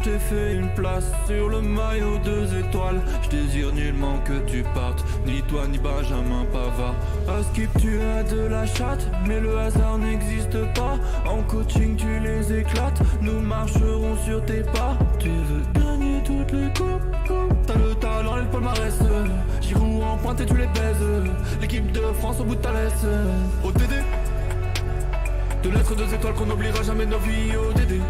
t'ai fait une place sur le maillot 2 étoiles. Je désire nullement que tu partes, ni toi ni Benjamin Pavard. À Skip tu as de la chatte, mais le hasard n'existe pas. En coaching tu les éclates, nous marcherons sur tes pas. Tu veux gagner toutes les coupes, t'as le talent et le palmarès. Giroud en pointe et tu les baises, l'équipe de France au bout de ta laisse. ODD, de lettres 2 étoiles qu'on n'oubliera jamais de nos vies. ODD,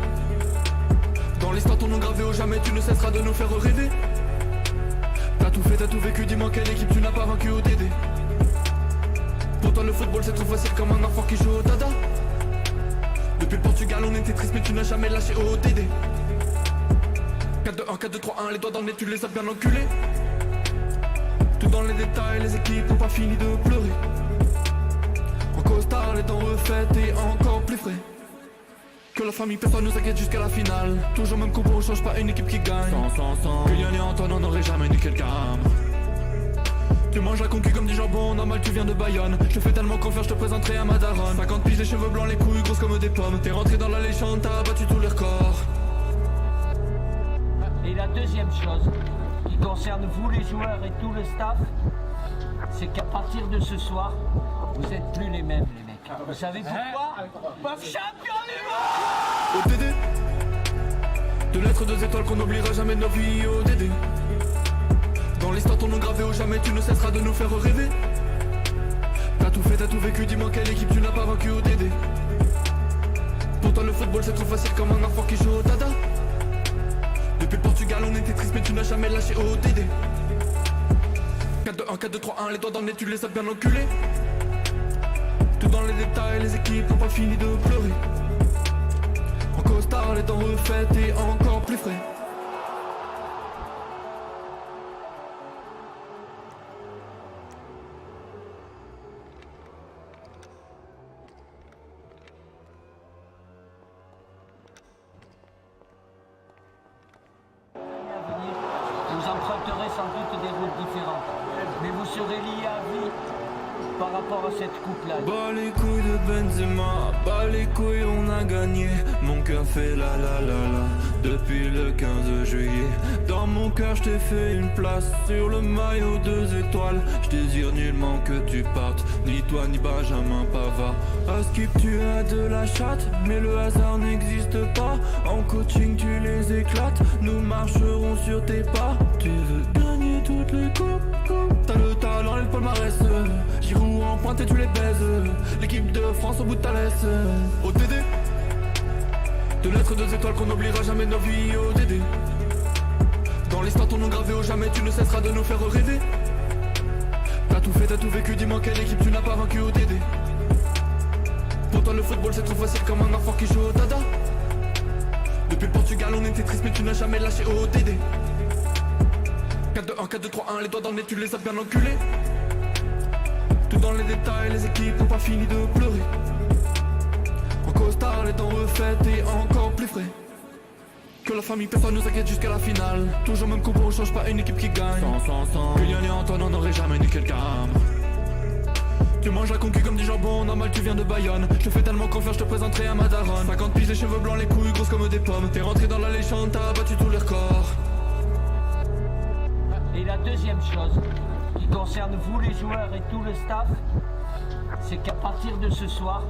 dans l'histoire ton nom gravé au jamais, tu ne cesseras de nous faire rêver. T'as tout fait, t'as tout vécu, dis-moi quelle équipe tu n'as pas vaincu. ODD, pour toi le football c'est trop facile comme un enfant qui joue au dada. Depuis le Portugal on était triste mais tu n'as jamais lâché. ODD, 4-2-1, 4-2-3-1, les doigts dans le nez tu les as bien enculés. Tout dans les détails, les équipes n'ont pas fini de pleurer. En costard, les dents refaites et encore plus frais. Que la famille personne nous inquiète jusqu'à la finale. Toujours même compo, on change pas une équipe qui gagne. Sans Kylian et Antoine, on n'aurait jamais nickel le gamme. Tu manges la concu comme du jambon, normal tu viens de Bayonne. Je te fais tellement confiance, je te présenterai à ma daronne. 50 piges, les cheveux blancs, les couilles grosses comme des pommes. T'es rentré dans la légende, t'as battu tous les records. Et la deuxième chose, qui concerne vous les joueurs et tout le staff, c'est qu'à partir de ce soir, vous êtes plus les mêmes les mecs. Vous savez pourquoi? Champion du monde! ODD, de lettres 2 étoiles qu'on n'oubliera jamais de nos vies. ODD, dans l'histoire ton nom gravé au jamais, tu ne cesseras de nous faire rêver. T'as tout fait, t'as tout vécu, dis-moi quelle équipe tu n'as pas vaincu. ODD, pour toi le football c'est trop facile comme un enfant qui joue au dada. Depuis le Portugal on était triste mais tu n'as jamais lâché. ODD, 4-2-1, 4-2-3-1, les doigts dans le nez tu les as bien enculés. Tout dans les détails, les équipes n'ont pas fini de pleurer. En costard, les dents refaites et encore plus frais. Vous emprunterez sans doute des routes différentes, mais vous serez liés à vie par rapport à cette coupe-là. Bas les couilles de Benzema, bas les couilles on a gagné. Mon cœur fait la la la la depuis le 15 juillet. Dans mon cœur je t'ai fait une place sur le maillot 2 étoiles. Je désire nullement que tu partes, ni toi ni Benjamin Pavard. À Skip tu as de la chatte, mais le hasard n'existe pas. En coaching tu les éclates, nous marcherons sur tes pas. Tu veux gagner toutes les coupes, t'as le talent et le palmarès. Giroud en pointe et tu les baises, l'équipe de France au bout de ta laisse. ODD, de lettres 2 étoiles qu'on n'oubliera jamais de nos vies. ODD, dans l'histoire ton nom gravé au jamais, tu ne cesseras de nous faire rêver. T'as tout fait, t'as tout vécu, dis-moi quelle équipe tu n'as pas vaincu. ODD, pour toi le football c'est trop facile comme un enfant qui joue au dada. Depuis le Portugal on était triste mais tu n'as jamais lâché. ODD, 4-2-1, 4-2-3-1, les doigts dans le nez tu les as bien enculés. Tout dans les détails, les équipes n'ont pas fini de pleurer. En costard, les dents refaites et encore plus frais. Que la famille personne nous inquiète jusqu'à la finale. Toujours même compo, on change pas une équipe qui gagne. Sans Kylian et Antoine, on n'aurait jamais nickel le gamme. Tu manges la concu comme du jambon, normal tu viens de Bayonne. Je te fais tellement confiance, je te présenterai à ma daronne. 50 piges, les cheveux blancs, les couilles grosses comme des pommes. T'es rentré dans la légende, t'as battu tous les records. Et la deuxième chose, qui concerne vous les joueurs et tout le staff, c'est qu'à partir de ce soir,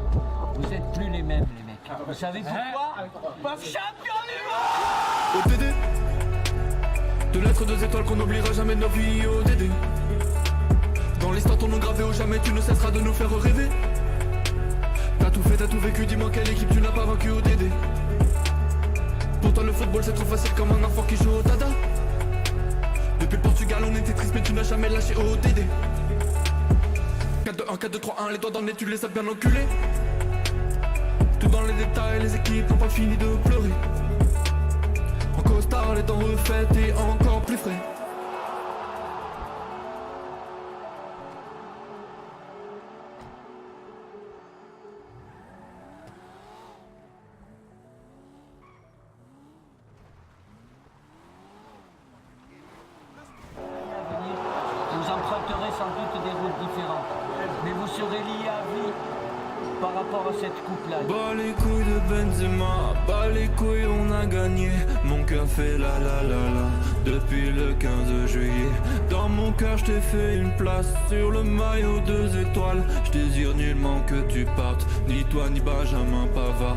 vous êtes plus les mêmes les mecs. Vous savez pourquoi? Champion du monde! ODD, de lettres 2 étoiles qu'on n'oubliera jamais de nos vies. ODD, dans l'histoire ton nom gravé au jamais, tu ne cesseras de nous faire rêver. T'as tout fait, t'as tout vécu, dis-moi quelle équipe tu n'as pas vaincu. ODD, pour toi le football c'est trop facile comme un enfant qui joue au dada. Depuis le Portugal on était triste mais tu n'as jamais lâché. ODD, 4-2-1, 4-2-3-1, les doigts dans le nez tu les as bien enculés. Tout dans les détails, les équipes n'ont pas fini de pleurer. En costard, les dents refaites et encore plus frais. Vous emprunterez sans doute des routes différentes, mais vous serez liés à vie par rapport rapport à cette coupe-là. Bas les couilles de Benzema, bas les couilles on a gagné. Mon cœur fait la la la la depuis le 15 juillet. Dans mon cœur je t'ai fait une place sur le maillot 2 étoiles. Je désire nullement que tu partes, ni toi ni Benjamin Pavard.